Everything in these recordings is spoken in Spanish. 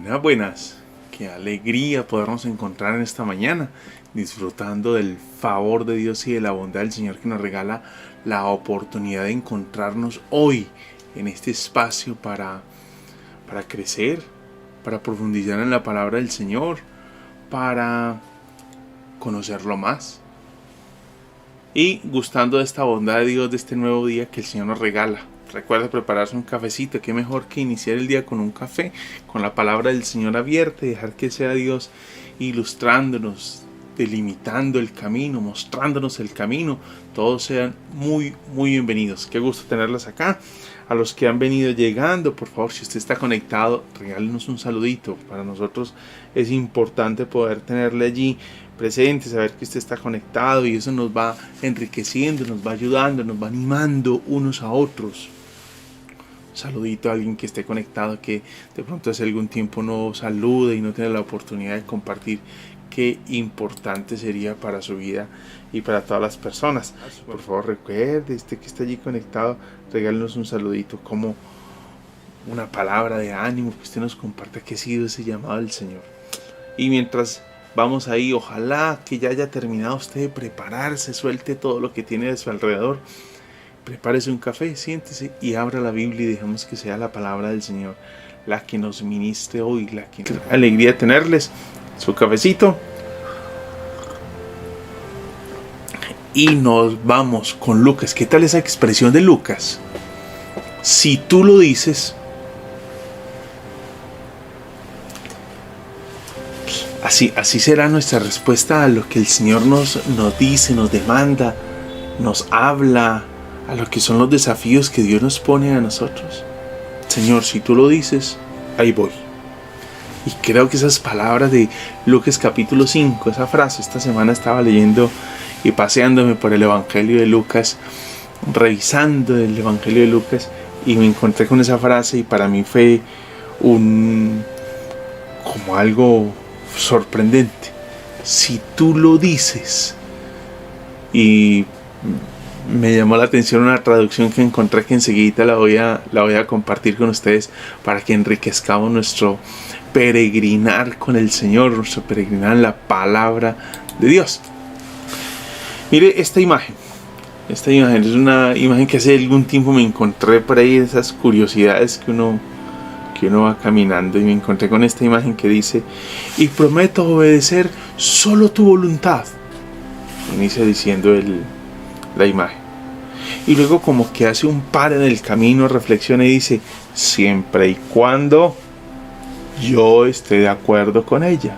Buenas, buenas. Qué alegría podernos encontrar en esta mañana, disfrutando del favor de Dios y de la bondad del Señor que nos regala la oportunidad de encontrarnos hoy en este espacio para crecer, para profundizar en la palabra del Señor, para conocerlo más. Y gustando de esta bondad de Dios, de este nuevo día que el Señor nos regala. Recuerda prepararse un cafecito. Qué mejor que iniciar el día con un café, con la palabra del Señor abierta y dejar que sea Dios ilustrándonos, delimitando el camino, mostrándonos el camino. Todos sean muy bienvenidos. Qué gusto tenerlos acá. A los que han venido llegando, por favor, si usted está conectado, regálenos un saludito. Para nosotros es importante poder tenerle allí presente, saber que usted está conectado, y eso nos va enriqueciendo, nos va ayudando, nos va animando unos a otros. Saludito a alguien que esté conectado, que de pronto hace algún tiempo no saluda y no tiene la oportunidad de compartir. Qué importante sería para su vida y para todas las personas. Por favor, recuerde, que está allí conectado, regálenos un saludito, como una palabra de ánimo, que usted nos comparta qué ha sido ese llamado del Señor. Y mientras vamos ahí, ojalá que ya haya terminado usted de prepararse, suelte todo lo que tiene de su alrededor. Prepárese un café, siéntese y abra la Biblia y dejemos que sea la palabra del Señor la que nos ministre hoy, la que alegría tenerles. Su cafecito. Y nos vamos con Lucas. ¿Qué tal esa expresión de Lucas? Si tú lo dices. Así será nuestra respuesta a lo que el Señor nos dice, nos demanda, nos habla, a lo que son los desafíos que Dios nos pone a nosotros. Señor, si tú lo dices, ahí voy. Y creo que esas palabras de Lucas capítulo 5, esa frase, esta semana estaba leyendo y paseándome por el Evangelio de Lucas, revisando el Evangelio de Lucas, y me encontré con esa frase, y para mí fue como algo sorprendente. Si tú lo dices. Y me llamó la atención una traducción que encontré, que enseguida la voy a compartir con ustedes, para que enriquezcamos nuestro peregrinar con el Señor, nuestro peregrinar en la palabra de Dios. Mire esta imagen. Esta imagen es una imagen que hace algún tiempo me encontré por ahí, esas curiosidades que uno va caminando, y me encontré con esta imagen que dice: y prometo obedecer solo tu voluntad. Inicia diciendo la imagen, y luego como que hace un par en el camino, reflexiona y dice: siempre y cuando yo esté de acuerdo con ella.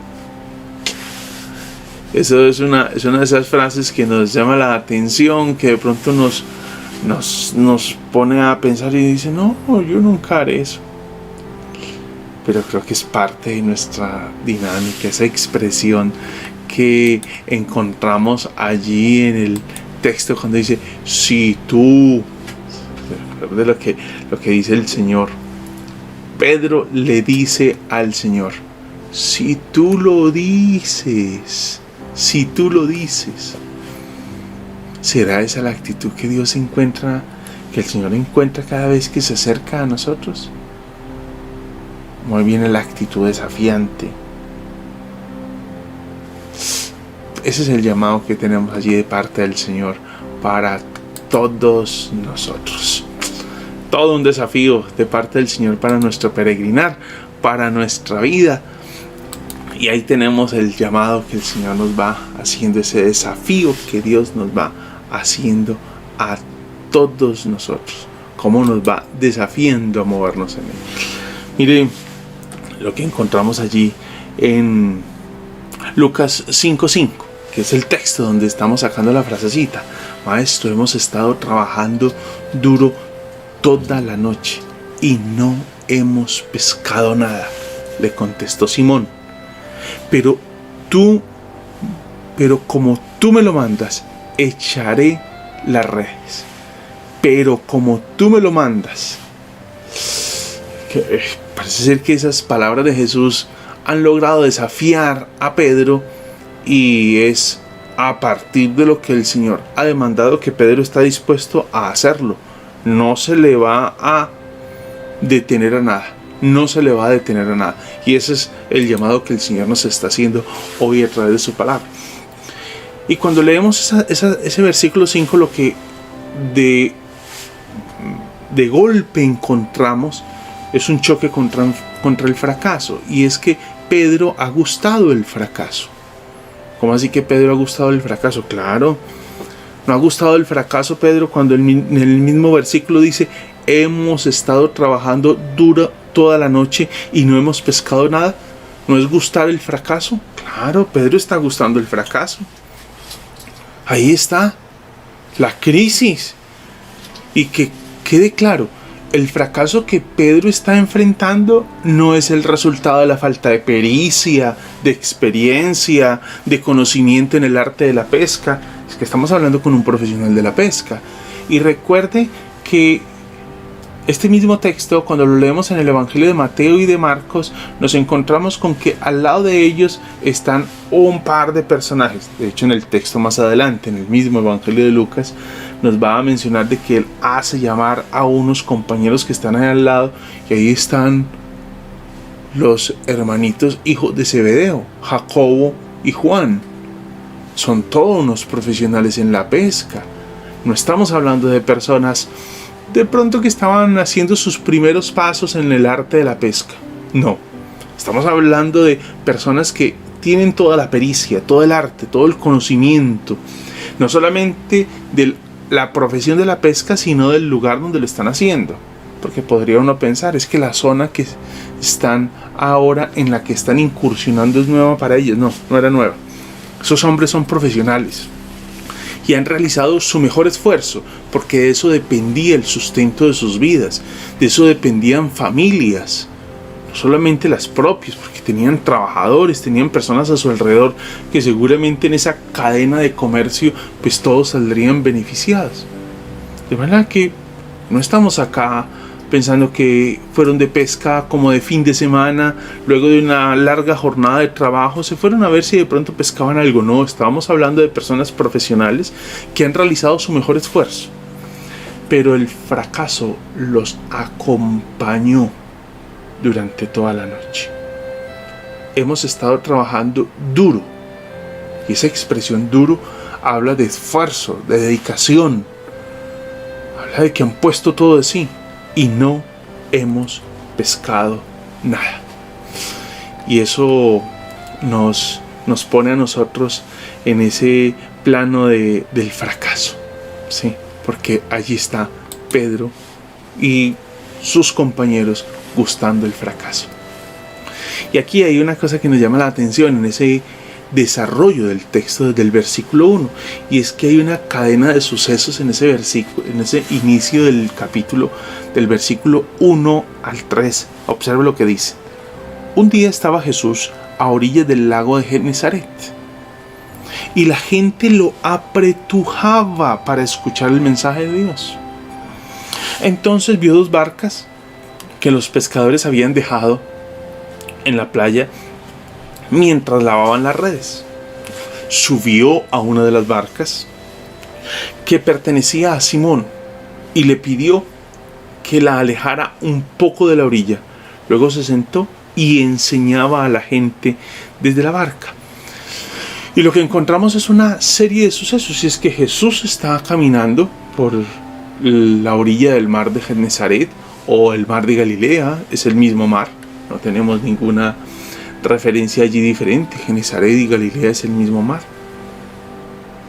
Eso es una de esas frases que nos llama la atención, que de pronto nos pone a pensar y dice: no, yo nunca haré eso. Pero creo que es parte de nuestra dinámica, esa expresión que encontramos allí en el texto cuando dice: si tú. Recuerde lo que dice el Señor. Pedro le dice al Señor: si tú lo dices. Si tú lo dices. ¿Será esa la actitud que Dios encuentra, que el Señor encuentra cada vez que se acerca a nosotros? Muy bien, la actitud desafiante. Ese es el llamado que tenemos allí de parte del Señor para todos nosotros. Todo un desafío de parte del Señor para nuestro peregrinar, para nuestra vida. Y ahí tenemos el llamado que el Señor nos va haciendo, ese desafío que Dios nos va haciendo a todos nosotros. Cómo nos va desafiando a movernos en Él. Mire lo que encontramos allí en Lucas 5:5, que es el texto donde estamos sacando la frasecita: maestro, hemos estado trabajando duro toda la noche y no hemos pescado nada. Le contestó Simón: pero como tú me lo mandas, echaré las redes. Pero como tú me lo mandas. Parece ser que esas palabras de Jesús han logrado desafiar a Pedro, y es a partir de lo que el Señor ha demandado que Pedro está dispuesto a hacerlo. No se le va a detener a nada. no se le va a detener a nada. Y ese es el llamado que el Señor nos está haciendo hoy a través de su palabra. Y cuando leemos ese versículo 5, lo que de golpe encontramos es un choque contra el fracaso. Y es que Pedro ha gustado el fracaso. ¿Cómo así que Pedro ha gustado el fracaso? Claro, no ha gustado el fracaso Pedro cuando en el mismo versículo dice: hemos estado trabajando duro toda la noche y no hemos pescado nada. ¿No es gustar el fracaso? Claro, Pedro está gustando el fracaso. Ahí está la crisis. Y que quede claro, el fracaso que Pedro está enfrentando no es el resultado de la falta de pericia, de experiencia, de conocimiento en el arte de la pesca. Es que estamos hablando con un profesional de la pesca. Y recuerde que este mismo texto, cuando lo leemos en el Evangelio de Mateo y de Marcos, nos encontramos con que al lado de ellos están un par de personajes. De hecho, en el texto más adelante, en el mismo Evangelio de Lucas, nos va a mencionar de que él hace llamar a unos compañeros que están ahí al lado, y ahí están los hermanitos hijos de Zebedeo, Jacobo y Juan. Son todos unos profesionales en la pesca. No estamos hablando de personas de pronto que estaban haciendo sus primeros pasos en el arte de la pesca. No, estamos hablando de personas que tienen toda la pericia, todo el arte, todo el conocimiento, no solamente de la profesión de la pesca, sino del lugar donde lo están haciendo. Porque podría uno pensar, es que la zona que están ahora, en la que están incursionando, es nueva para ellos. No, no era nueva. Esos hombres son profesionales y han realizado su mejor esfuerzo, porque de eso dependía el sustento de sus vidas, de eso dependían familias, no solamente las propias, porque tenían trabajadores, tenían personas a su alrededor que seguramente en esa cadena de comercio pues todos saldrían beneficiados. De manera que no estamos acá pensando que fueron de pesca como de fin de semana, luego de una larga jornada de trabajo se fueron a ver si de pronto pescaban algo. No, estábamos hablando de personas profesionales que han realizado su mejor esfuerzo, pero el fracaso los acompañó durante toda la noche. Hemos estado trabajando duro, y esa expresión duro habla de esfuerzo, de dedicación, habla de que han puesto todo de sí y no hemos pescado nada. Y eso nos pone a nosotros en ese plano del fracaso, ¿sí? Porque allí está Pedro y sus compañeros gustando el fracaso. Y aquí hay una cosa que nos llama la atención en ese desarrollo del texto desde el versículo 1, y es que hay una cadena de sucesos en ese versículo, en ese inicio del capítulo, del versículo 1 al 3. Observe lo que dice: un día estaba Jesús a orillas del lago de Genesaret, y la gente lo apretujaba para escuchar el mensaje de Dios. Entonces vio dos barcas que los pescadores habían dejado en la playa mientras lavaban las redes. Subió a una de las barcas que pertenecía a Simón y le pidió que la alejara un poco de la orilla. Luego se sentó y enseñaba a la gente desde la barca. Y lo que encontramos es una serie de sucesos. Y es que Jesús está caminando por la orilla del mar de Genesaret, o el mar de Galilea, es el mismo mar, no tenemos ninguna referencia allí diferente. Genesaret y Galilea es el mismo mar.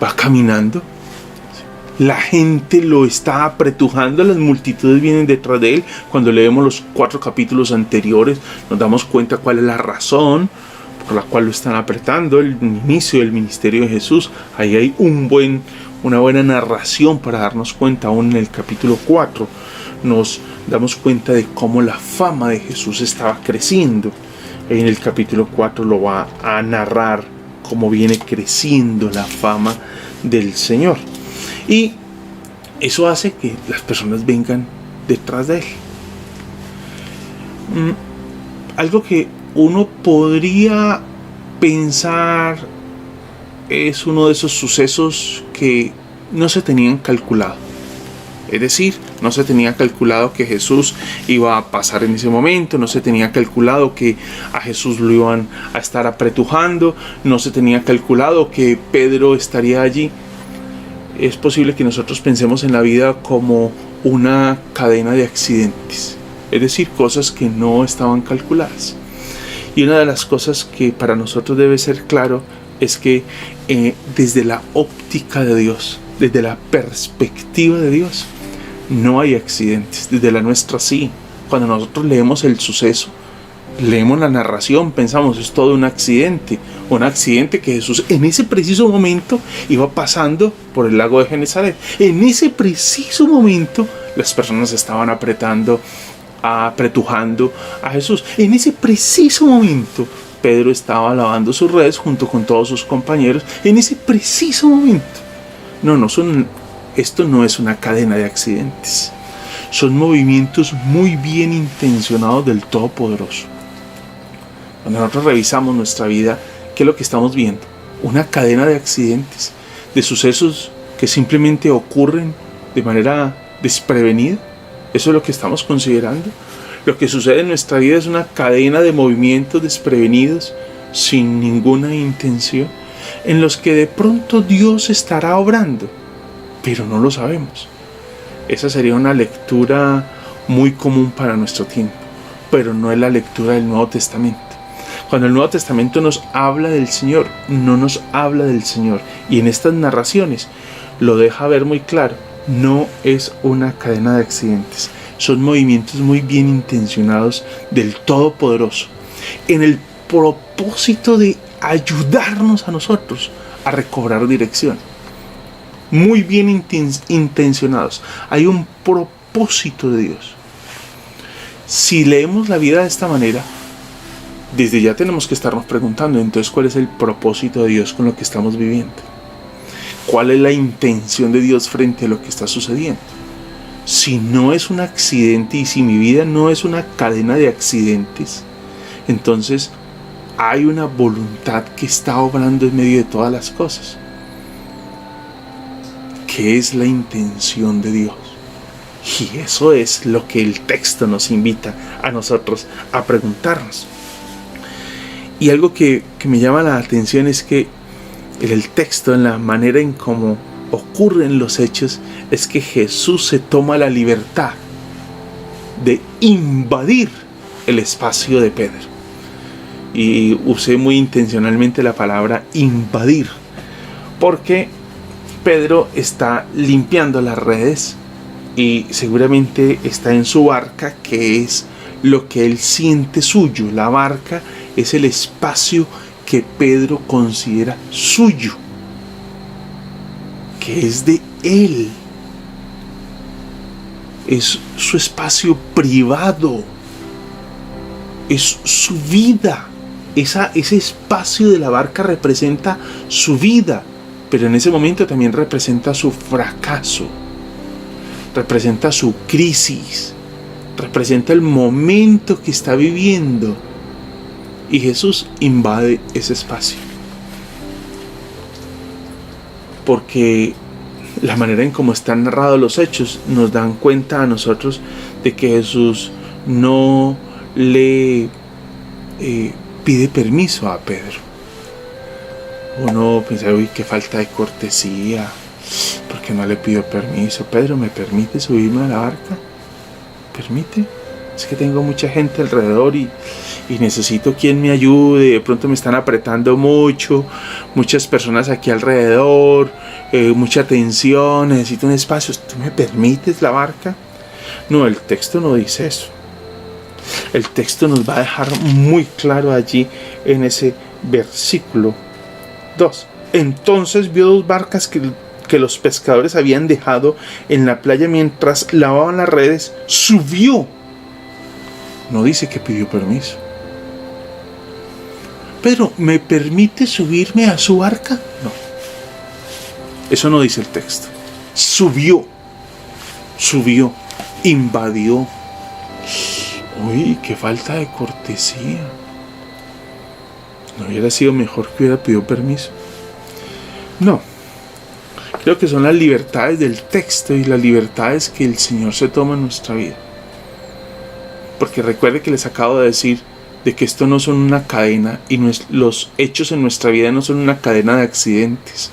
Va caminando, la gente lo está apretujando, las multitudes vienen detrás de él. Cuando leemos los 4 capítulos anteriores nos damos cuenta cuál es la razón por la cual lo están apretando, el inicio del ministerio de Jesús. Ahí hay una buena narración para darnos cuenta. Aún en el capítulo 4 nos damos cuenta de cómo la fama de Jesús estaba creciendo. En el capítulo 4 lo va a narrar cómo viene creciendo la fama del Señor. Y eso hace que las personas vengan detrás de él. Algo que uno podría pensar es uno de esos sucesos que no se tenían calculado. Es decir, no se tenía calculado que Jesús iba a pasar en ese momento, no se tenía calculado que a Jesús lo iban a estar apretujando, no se tenía calculado que Pedro estaría allí. Es posible que nosotros pensemos en la vida como una cadena de accidentes, es decir, cosas que no estaban calculadas. Y una de las cosas que para nosotros debe ser claro es que desde la óptica de Dios, desde la perspectiva de Dios, no hay accidentes. Desde la nuestra sí. Cuando nosotros leemos el suceso, leemos la narración, pensamos es todo un accidente que Jesús en ese preciso momento iba pasando por el lago de Genesaret. En ese preciso momento las personas estaban apretujando a Jesús. En ese preciso momento Pedro estaba lavando sus redes junto con todos sus compañeros. En ese preciso momento. Esto no es una cadena de accidentes. Son movimientos muy bien intencionados del Todopoderoso. Cuando nosotros revisamos nuestra vida, ¿qué es lo que estamos viendo? Una cadena de accidentes, de sucesos que simplemente ocurren de manera desprevenida. Eso es lo que estamos considerando. Lo que sucede en nuestra vida es una cadena de movimientos desprevenidos, sin ninguna intención, en los que de pronto Dios estará obrando, pero no lo sabemos. Esa sería una lectura muy común para nuestro tiempo, pero no es la lectura del Nuevo Testamento. Cuando el Nuevo Testamento nos habla del Señor, no nos habla del Señor. Y en estas narraciones lo deja ver muy claro. No es una cadena de accidentes. Son movimientos muy bien intencionados del Todopoderoso, en el propósito de ayudarnos a nosotros a recobrar dirección. Muy bien intencionados. Hay un propósito de Dios. Si leemos la vida de esta manera, desde ya tenemos que estarnos preguntando, entonces, ¿cuál es el propósito de Dios con lo que estamos viviendo? ¿Cuál es la intención de Dios frente a lo que está sucediendo? Si no es un accidente y si mi vida no es una cadena de accidentes, entonces hay una voluntad que está obrando en medio de todas las cosas. ¿Qué es la intención de Dios? Y eso es lo que el texto nos invita a nosotros a preguntarnos. Y algo que me llama la atención es que en el texto, en la manera en cómo ocurren los hechos, es que Jesús se toma la libertad de invadir el espacio de Pedro. Y usé muy intencionalmente la palabra invadir, porque Pedro está limpiando las redes y seguramente está en su barca, que es lo que él siente suyo. La barca es el espacio que Pedro considera suyo, que es de él. Es su espacio privado, es su vida. Ese espacio de la barca representa su vida, pero en ese momento también representa su fracaso, representa su crisis, representa el momento que está viviendo. Y Jesús invade ese espacio, porque la manera en cómo están narrados los hechos nos dan cuenta a nosotros de que Jesús no le pide permiso a Pedro. Uno piensa, uy, qué falta de cortesía, porque no le pido permiso. Pedro, ¿me permite subirme a la barca? ¿Permite? Es que tengo mucha gente alrededor y necesito quien me ayude. De pronto me están apretando mucho, muchas personas aquí alrededor, mucha atención, necesito un espacio. ¿Tú me permites la barca? No, el texto no dice eso. El texto nos va a dejar muy claro allí en ese versículo 2. Entonces vio dos barcas que los pescadores habían dejado en la playa mientras lavaban las redes. Subió. No dice que pidió permiso. Pedro, ¿me permite subirme a su barca? No. Eso no dice el texto. Subió, invadió. Uy, qué falta de cortesía. ¿No hubiera sido mejor que hubiera pedido permiso? No. Creo que son las libertades del texto y las libertades que el Señor se toma en nuestra vida. Porque recuerde que les acabo de decir de que esto no son una cadena y los hechos en nuestra vida no son una cadena de accidentes.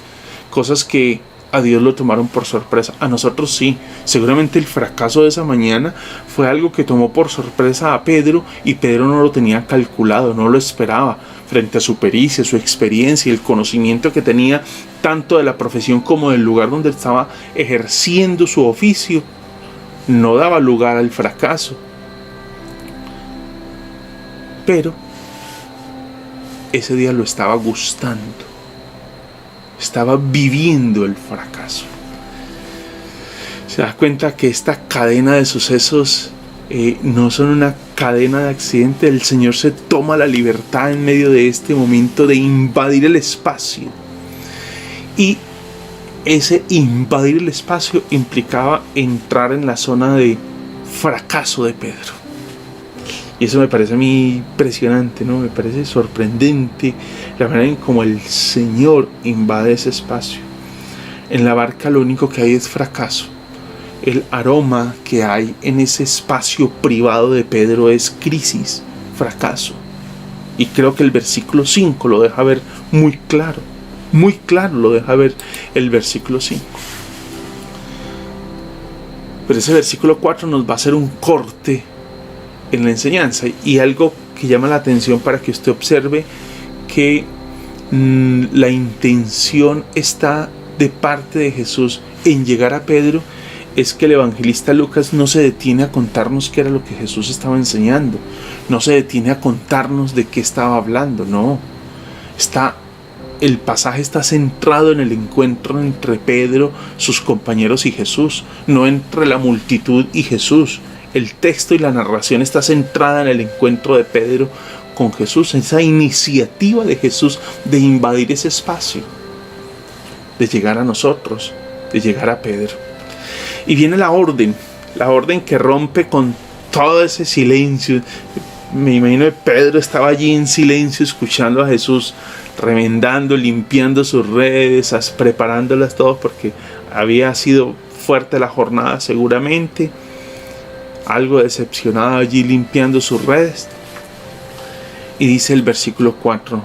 Cosas que a Dios lo tomaron por sorpresa. A nosotros sí. Seguramente el fracaso de esa mañana fue algo que tomó por sorpresa a Pedro y Pedro no lo tenía calculado, no lo esperaba. Frente a su pericia, su experiencia y el conocimiento que tenía tanto de la profesión como del lugar donde estaba ejerciendo su oficio, no daba lugar al fracaso. Pero ese día lo estaba gustando. Estaba viviendo el fracaso. Se da cuenta que esta cadena de sucesos no son una cadena de accidentes. El Señor se toma la libertad en medio de este momento de invadir el espacio. Y ese invadir el espacio implicaba entrar en la zona de fracaso de Pedro. Y eso me parece a mí impresionante, ¿no? Me parece sorprendente la manera en cómo el Señor invade ese espacio. En la barca lo único que hay es fracaso. El aroma que hay en ese espacio privado de Pedro es crisis, fracaso. Y creo que el versículo 5 lo deja ver muy claro lo deja ver el versículo 5. Pero ese versículo 4 nos va a hacer un corte en la enseñanza y algo que llama la atención para que usted observe que la intención está de parte de Jesús en llegar a Pedro. Es que el evangelista Lucas no se detiene a contarnos qué era lo que Jesús estaba enseñando, no se detiene a contarnos de qué estaba hablando, no. El pasaje está centrado en el encuentro entre Pedro, sus compañeros y Jesús, no entre la multitud y Jesús. El texto y la narración está centrada en el encuentro de Pedro con Jesús, esa iniciativa de Jesús de invadir ese espacio, de llegar a nosotros, de llegar a Pedro. Y viene la orden que rompe con todo ese silencio. Me imagino que Pedro estaba allí en silencio escuchando a Jesús, remendando, limpiando sus redes, preparándolas todo porque había sido fuerte la jornada seguramente. Algo decepcionado allí limpiando sus redes. Y dice el versículo 4,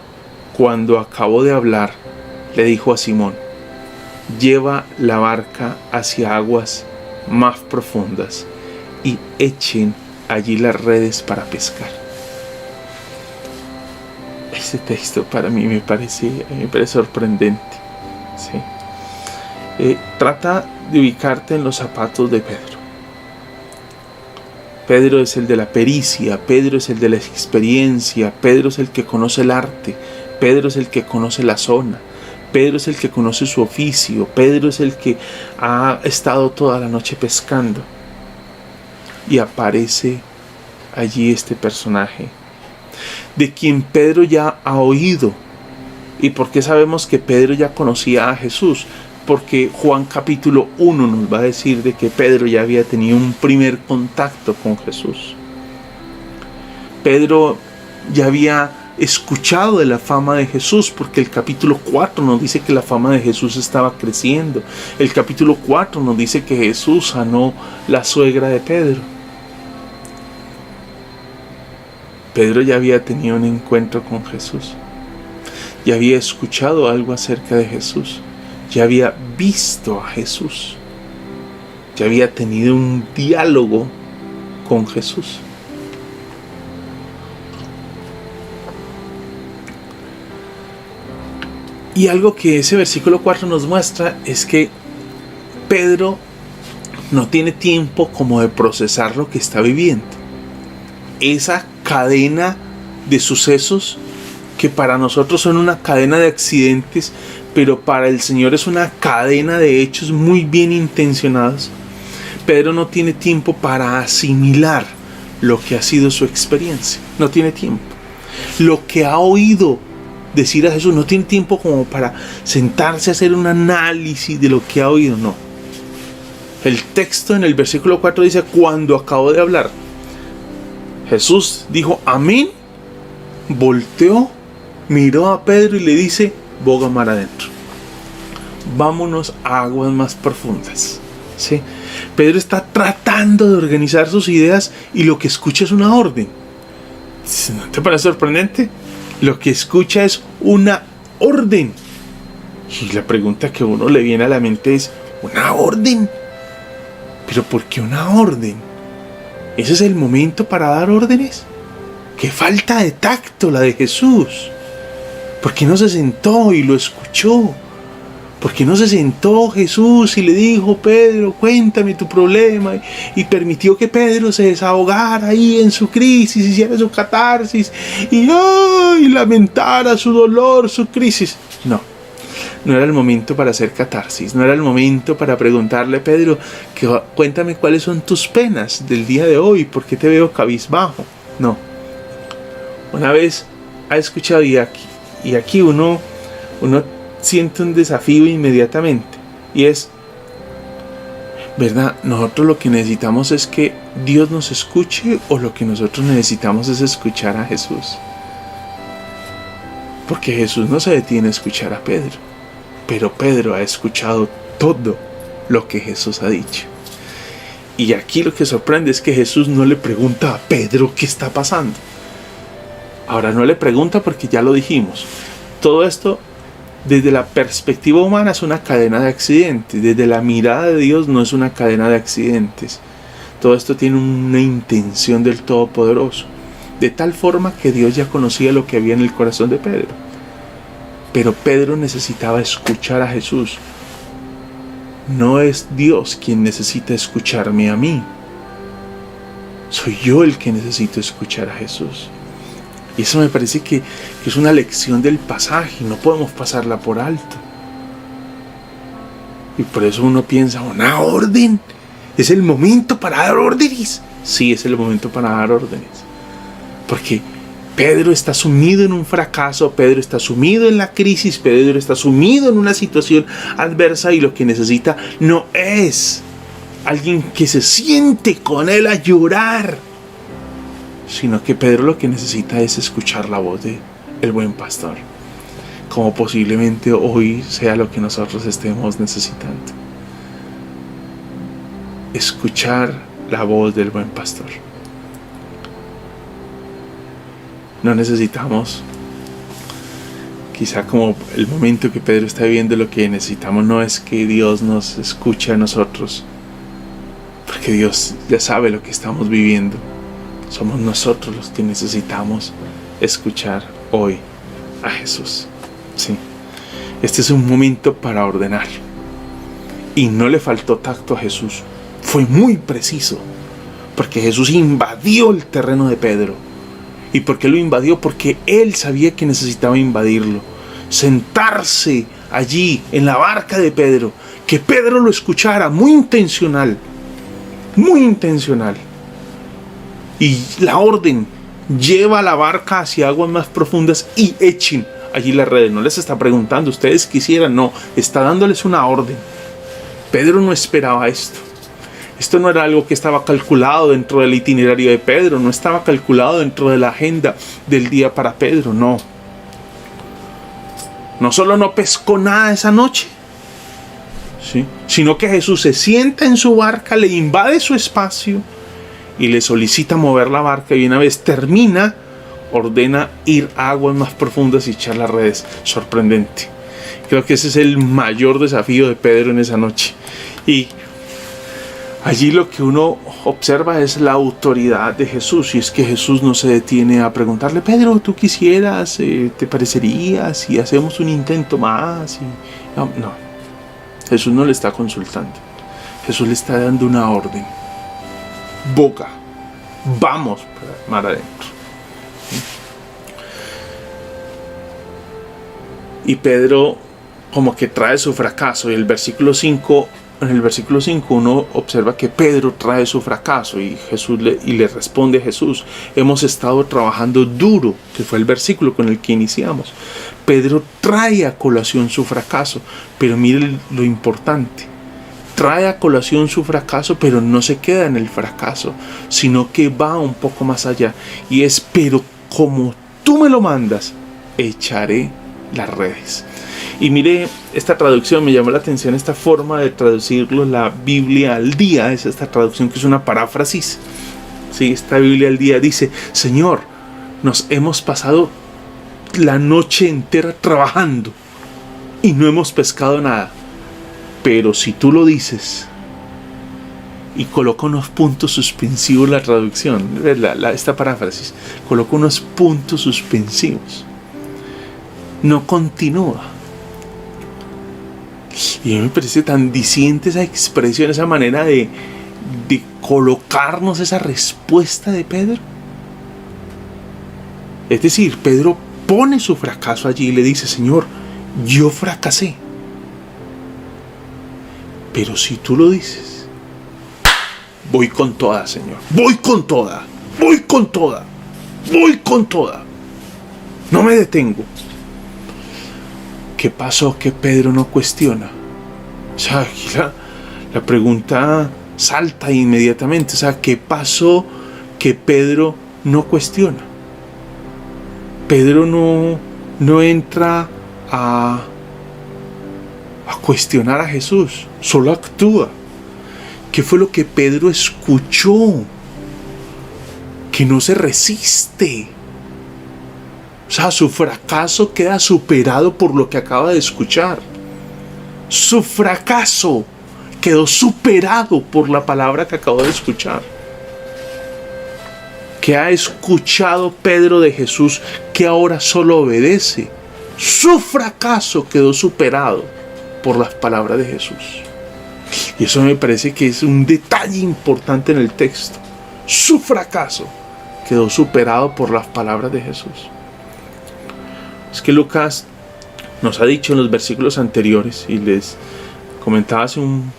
cuando acabó de hablar, le dijo a Simón: lleva la barca hacia aguas más profundas y echen allí las redes para pescar. Este texto para mí me parece sorprendente. ¿Sí? Trata de ubicarte en los zapatos de Pedro. Pedro es el de la pericia, Pedro es el de la experiencia, Pedro es el que conoce el arte, Pedro es el que conoce la zona, Pedro es el que conoce su oficio, Pedro es el que ha estado toda la noche pescando. Y aparece allí este personaje, de quien Pedro ya ha oído. ¿Y por qué sabemos que Pedro ya conocía a Jesús? Porque Juan capítulo 1 nos va a decir de que Pedro ya había tenido un primer contacto con Jesús. Pedro ya había escuchado de la fama de Jesús, porque el capítulo 4 nos dice que la fama de Jesús estaba creciendo. El capítulo 4 nos dice que Jesús sanó la suegra de Pedro. Pedro ya había tenido un encuentro con Jesús. Ya había escuchado algo acerca de Jesús. Ya había visto a Jesús. Ya había tenido un diálogo con Jesús. Y algo que ese versículo 4 nos muestra es que Pedro no tiene tiempo como de procesar lo que está viviendo. Esa cadena de sucesos que para nosotros son una cadena de accidentes, pero para el Señor es una cadena de hechos muy bien intencionados. Pedro no tiene tiempo para asimilar lo que ha sido su experiencia. No tiene tiempo. Lo que ha oído decir a Jesús, no tiene tiempo como para sentarse a hacer un análisis de lo que ha oído, no. El texto en el versículo 4 dice: cuando acabó de hablar, Jesús dijo amén, volteó, miró a Pedro y le dice: boga mar adentro. vámonos a aguas más profundas. ¿Sí? Pedro está tratando de organizar sus ideas y lo que escucha es una orden. ¿No te parece sorprendente? Lo que escucha es una orden. Y la pregunta que a uno le viene a la mente es, ¿una orden? ¿Pero por qué una orden? ¿Ese es el momento para dar órdenes? ¡Qué falta de tacto la de Jesús! ¿Por qué no se sentó y lo escuchó? ¿Por qué no se sentó Jesús y le dijo, Pedro, cuéntame tu problema? Y permitió que Pedro se desahogara ahí en su crisis, hiciera su catarsis y lamentara su dolor, su crisis. No era el momento para hacer catarsis, no era el momento para preguntarle, Pedro, cuéntame cuáles son tus penas del día de hoy, ¿por qué te veo cabizbajo? No. Una vez ha escuchado y aquí uno siente un desafío inmediatamente, y es, ¿verdad? Nosotros lo que necesitamos es que Dios nos escuche, o lo que nosotros necesitamos es escuchar a Jesús. Porque Jesús no se detiene a escuchar a Pedro, pero Pedro ha escuchado todo lo que Jesús ha dicho. Y aquí lo que sorprende es que Jesús no le pregunta a Pedro qué está pasando. Ahora no le pregunta porque ya lo dijimos. Todo esto desde la perspectiva humana es una cadena de accidentes. Desde la mirada de Dios no es una cadena de accidentes. Todo esto tiene una intención del Todopoderoso. De tal forma que Dios ya conocía lo que había en el corazón de Pedro. Pero Pedro necesitaba escuchar a Jesús. No es Dios quien necesita escucharme a mí. Soy yo el que necesito escuchar a Jesús. Y eso me parece que es una lección del pasaje. No podemos pasarla por alto. Y por eso uno piensa, ¿una orden? ¿Es el momento para dar órdenes? Sí, es el momento para dar órdenes. Porque Pedro está sumido en un fracaso, Pedro está sumido en la crisis, Pedro está sumido en una situación adversa, y lo que necesita no es alguien que se siente con él a llorar, sino que Pedro lo que necesita es escuchar la voz del buen pastor, como posiblemente hoy sea lo que nosotros estemos necesitando. Escuchar la voz del buen pastor. No necesitamos, quizá como el momento que Pedro está viviendo, lo que necesitamos no es que Dios nos escuche a nosotros, porque Dios ya sabe lo que estamos viviendo. Somos nosotros los que necesitamos escuchar hoy a Jesús. Sí. Este es un momento para ordenar. Y no le faltó tacto a Jesús. Fue muy preciso. Porque Jesús invadió el terreno de Pedro. ¿Y por qué lo invadió? Porque él sabía que necesitaba invadirlo. Sentarse allí en la barca de Pedro. Que Pedro lo escuchara. Muy intencional. Muy intencional. Y la orden, lleva la barca hacia aguas más profundas y echen allí las redes. No les está preguntando, ustedes quisieran, no, está dándoles una orden. Pedro no esperaba esto. Esto no era algo que estaba calculado dentro del itinerario de Pedro, no estaba calculado dentro de la agenda del día para Pedro, no. No solo no pescó nada esa noche, ¿sí?, sino que Jesús se sienta en su barca, le invade su espacio y le solicita mover la barca, y una vez termina, ordena ir a aguas más profundas y echar las redes. Sorprendente. Creo que ese es el mayor desafío de Pedro en esa noche. Y allí lo que uno observa es la autoridad de Jesús, y es que Jesús no se detiene a preguntarle, Pedro, ¿tú quisieras, te parecería si hacemos un intento más? No. Jesús no le está consultando. Jesús le está dando una orden. Boca, vamos mar adentro. Y Pedro como que trae su fracaso, y en el versículo 5 uno observa que Pedro trae su fracaso, y Jesús le responde a Jesús, hemos estado trabajando duro, que fue el versículo con el que iniciamos. Pedro trae a colación su fracaso, pero miren lo importante. Trae a colación su fracaso, pero no se queda en el fracaso, sino que va un poco más allá. Y es, pero como tú me lo mandas, echaré las redes. Y mire, esta traducción me llamó la atención, esta forma de traducirlo, la Biblia al día, es esta traducción que es una paráfrasis. Sí, esta Biblia al día dice: Señor, nos hemos pasado la noche entera trabajando y no hemos pescado nada, pero si tú lo dices, y coloca unos puntos suspensivos la traducción, esta paráfrasis, coloca unos puntos suspensivos, no continúa. Y a mí me parece tan diciente esa expresión, esa manera de colocarnos esa respuesta de Pedro. Es decir, Pedro pone su fracaso allí y le dice: Señor, yo fracasé, pero si tú lo dices, voy con toda, Señor, voy con toda, voy con toda, voy con toda, no me detengo. ¿Qué pasó que Pedro no cuestiona? O sea, aquí la pregunta salta inmediatamente. O sea, ¿qué pasó que Pedro no cuestiona? Pedro no entra a cuestionar a Jesús, solo actúa. ¿Qué fue lo que Pedro escuchó? Que no se resiste. O sea, su fracaso queda superado por lo que acaba de escuchar. Su fracaso quedó superado por la palabra que acabó de escuchar. ¿Qué ha escuchado Pedro de Jesús que ahora solo obedece? Su fracaso quedó superado por las palabras de Jesús. Y eso me parece que es un detalle importante en el texto. Su fracaso quedó superado por las palabras de Jesús. Es que Lucas nos ha dicho en los versículos anteriores, y les comentaba hace un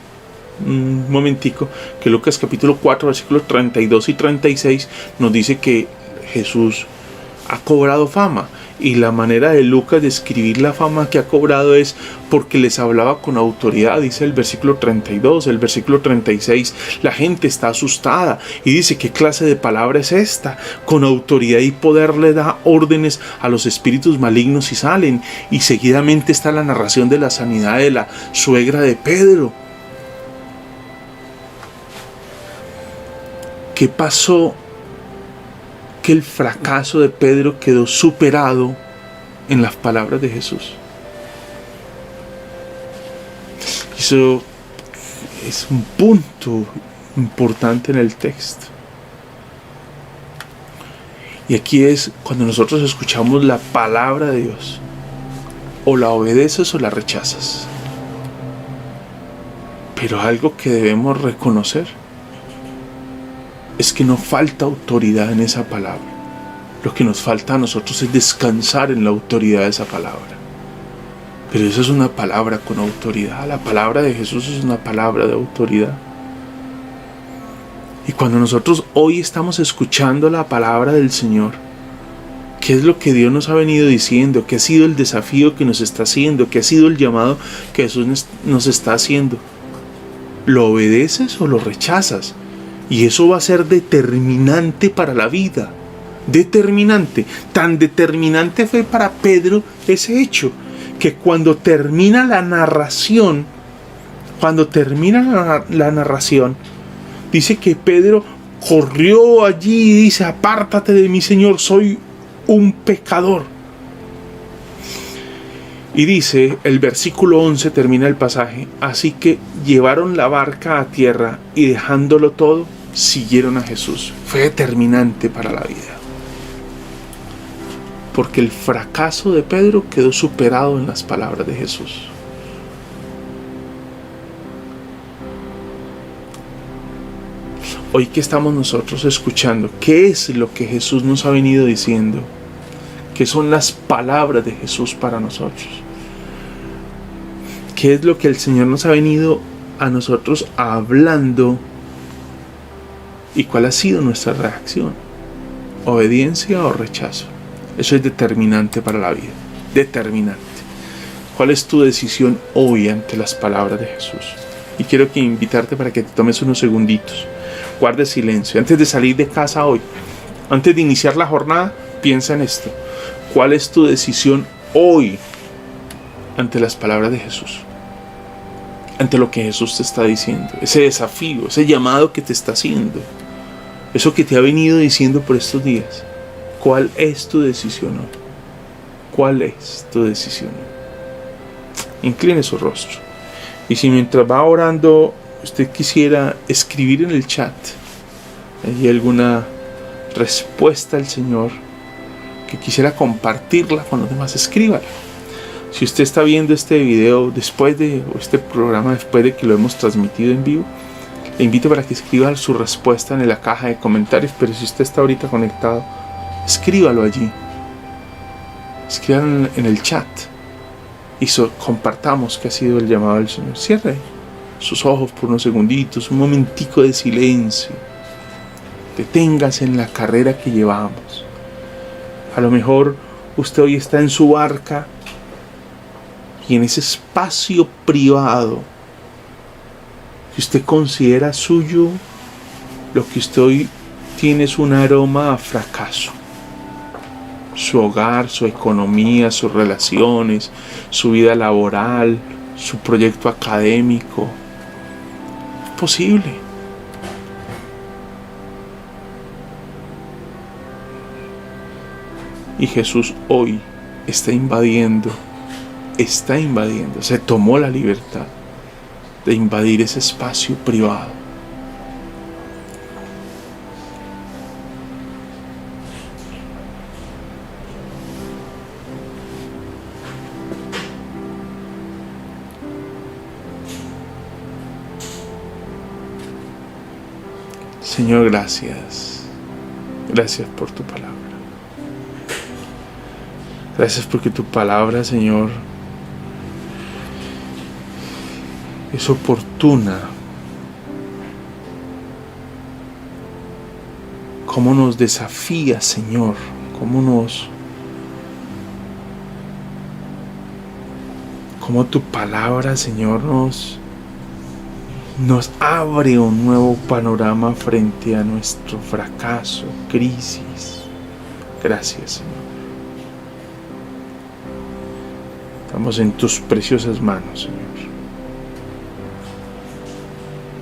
momentico, que Lucas capítulo 4 versículos 32 y 36 nos dice que Jesús ha cobrado fama, y la manera de Lucas de escribir la fama que ha cobrado es porque les hablaba con autoridad. Dice el versículo 32, el versículo 36, la gente está asustada y dice: ¿qué clase de palabra es esta? Con autoridad y poder le da órdenes a los espíritus malignos y salen. Y seguidamente está la narración de la sanidad de la suegra de Pedro. ¿Qué pasó? Que el fracaso de Pedro quedó superado en las palabras de Jesús. Eso es un punto importante en el texto. Y aquí es cuando nosotros escuchamos la palabra de Dios: o la obedeces o la rechazas. Pero algo que debemos reconocer es que no falta autoridad en esa palabra. Lo que nos falta a nosotros es descansar en la autoridad de esa palabra. Pero esa es una palabra con autoridad. La palabra de Jesús es una palabra de autoridad. Y cuando nosotros hoy estamos escuchando la palabra del Señor, ¿qué es lo que Dios nos ha venido diciendo? ¿Qué ha sido el desafío que nos está haciendo? ¿Qué ha sido el llamado que Jesús nos está haciendo? ¿Lo obedeces o lo rechazas? Y eso va a ser determinante para la vida. Determinante. Tan determinante fue para Pedro ese hecho, que cuando termina la narración, dice que Pedro corrió allí y dice: apártate de mí, Señor, soy un pecador. Y dice, el versículo 11 termina el pasaje: así que llevaron la barca a tierra y dejándolo todo, siguieron a Jesús. Fue determinante para la vida, porque el fracaso de Pedro quedó superado en las palabras de Jesús. Hoy, ¿qué estamos nosotros escuchando? ¿Qué es lo que Jesús nos ha venido diciendo? ¿Qué son las palabras de Jesús para nosotros? ¿Qué es lo que el Señor nos ha venido a nosotros hablando? ¿Y cuál ha sido nuestra reacción? ¿Obediencia o rechazo? Eso es determinante para la vida. Determinante. ¿Cuál es tu decisión hoy ante las palabras de Jesús? Y quiero invitarte para que te tomes unos segunditos. Guarde silencio. Antes de salir de casa hoy, antes de iniciar la jornada, piensa en esto. ¿Cuál es tu decisión hoy ante las palabras de Jesús, ante lo que Jesús te está diciendo, ese desafío, ese llamado que te está haciendo, eso que te ha venido diciendo por estos días? ¿Cuál es tu decisión hoy? ¿Cuál es tu decisión hoy? Incline su rostro. Y si mientras va orando usted quisiera escribir en el chat hay alguna respuesta al Señor que quisiera compartirla con los demás, escríbala. Si usted está viendo este video o este programa después de que lo hemos transmitido en vivo, le invito para que escriba su respuesta en la caja de comentarios. Pero si usted está ahorita conectado, escríbalo allí, escríbalo en el chat y compartamos qué ha sido el llamado del Señor. Cierre sus ojos por unos segunditos, un momentico de silencio. Deténgase en la carrera que llevamos. A lo mejor usted hoy está en su barca y en ese espacio privado que usted considera suyo, lo que usted hoy tiene es un aroma a fracaso. Su hogar, su economía, sus relaciones, su vida laboral, su proyecto académico. Es posible. Y Jesús hoy está invadiendo, se tomó la libertad de invadir ese espacio privado. Señor, gracias. Gracias por tu palabra. Gracias porque tu palabra, Señor, es oportuna. Cómo nos desafía, Señor, cómo tu palabra, Señor, nos abre un nuevo panorama frente a nuestro fracaso, crisis. Gracias, Señor. Estamos en tus preciosas manos, Señor.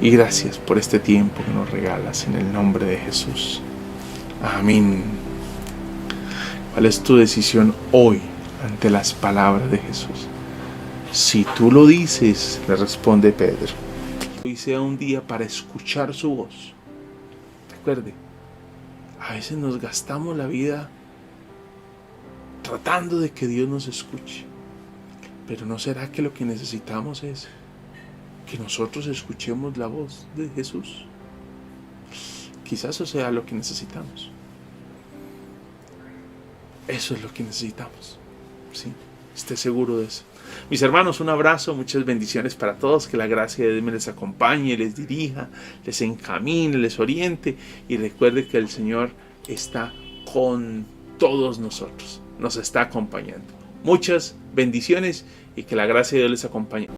Y gracias por este tiempo que nos regalas en el nombre de Jesús. Amén. ¿Cuál es tu decisión hoy ante las palabras de Jesús? Si tú lo dices, le responde Pedro, hoy sea un día para escuchar su voz. Recuerde, a veces nos gastamos la vida tratando de que Dios nos escuche. Pero ¿no será que lo que necesitamos es que nosotros escuchemos la voz de Jesús? Quizás eso sea lo que necesitamos. Eso es lo que necesitamos. ¿Sí? Esté seguro de eso. Mis hermanos, un abrazo, muchas bendiciones para todos. Que la gracia de Dios me les acompañe, les dirija, les encamine, les oriente. Y recuerde que el Señor está con todos nosotros. Nos está acompañando. Muchas bendiciones y que la gracia de Dios les acompañe.